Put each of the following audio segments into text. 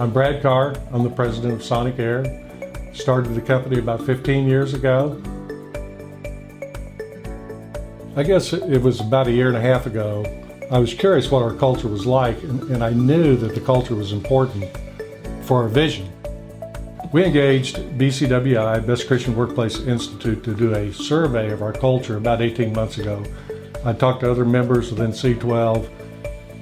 I'm Brad Carr. I'm the president of SonicAire. Started the company about 15 years ago. I guess it was about a year and a half ago. I was curious what our culture was like, and I knew that the culture was important for our vision. We engaged BCWI, Best Christian Workplace Institute, to do a survey of our culture about 18 months ago. I talked to other members within C12,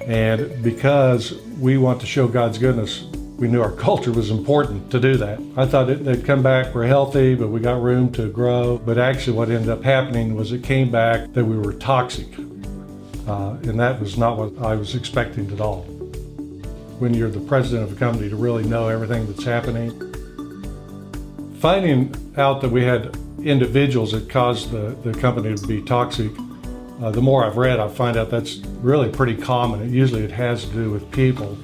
and because we want to show God's goodness, we knew our culture was important to do that. I thought they'd come back, we're healthy, but we got room to grow. But actually what ended up happening was it came back that we were toxic. And that was not what I was expecting at all. When you're the president of a company, to really know everything that's happening. Finding out that we had individuals that caused the company to be toxic, the more I've read, I find out that's really pretty common. Usually it has to do with people.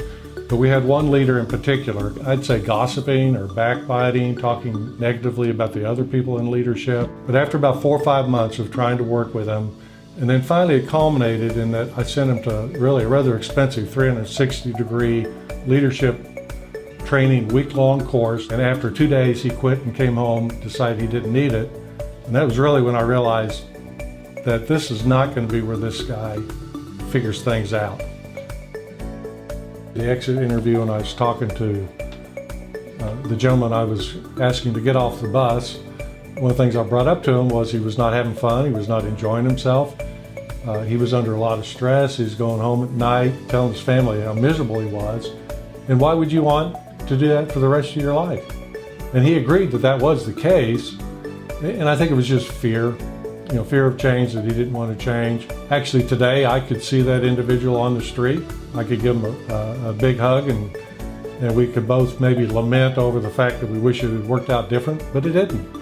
But we had one leader in particular, I'd say gossiping or backbiting, talking negatively about the other people in leadership. But after about 4 or 5 months of trying to work with him, and then finally it culminated in that I sent him to really a rather expensive 360-degree leadership training week-long course. And after 2 days, he quit and came home, decided he didn't need it. And that was really when I realized that this is not going to be where this guy figures things out. The exit interview, and I was talking to the gentleman I was asking to get off the bus. One of the things I brought up to him was he was not having fun, he was not enjoying himself. He was under a lot of stress, he was going home at night, telling his family how miserable he was. And why would you want to do that for the rest of your life? And he agreed that that was the case. And I think it was just fear. Fear of change, that he didn't want to change. Actually, today I could see that individual on the street. I could give him a big hug, and we could both maybe lament over the fact that we wish it had worked out different, but it didn't.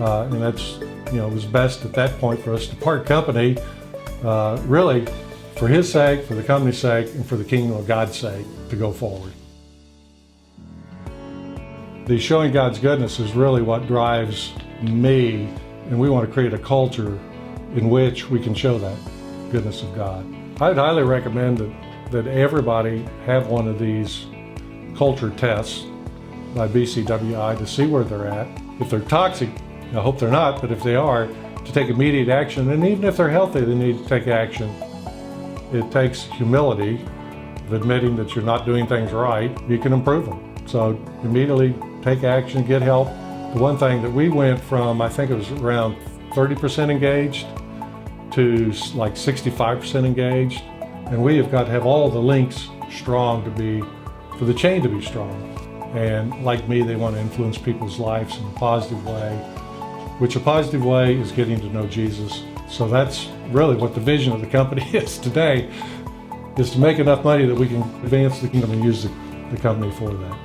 And that's, it was best at that point for us to part company, really for his sake, for the company's sake, and for the kingdom of God's sake, to go forward. The showing God's goodness is really what drives me. And we want to create a culture in which we can show that goodness of God. I'd highly recommend that everybody have one of these culture tests by BCWI to see where they're at. If they're toxic, I hope they're not, but if they are, to take immediate action. And even if they're healthy, they need to take action. It takes humility of admitting that you're not doing things right. You can improve them. So immediately take action, get help. The one thing that we went from, I think it was around 30% engaged to like 65% engaged. And we have got to have all the links strong for the chain to be strong. And like me, they want to influence people's lives in a positive way, which a positive way is getting to know Jesus. So that's really what the vision of the company is today, is to make enough money that we can advance the kingdom and use the company for that.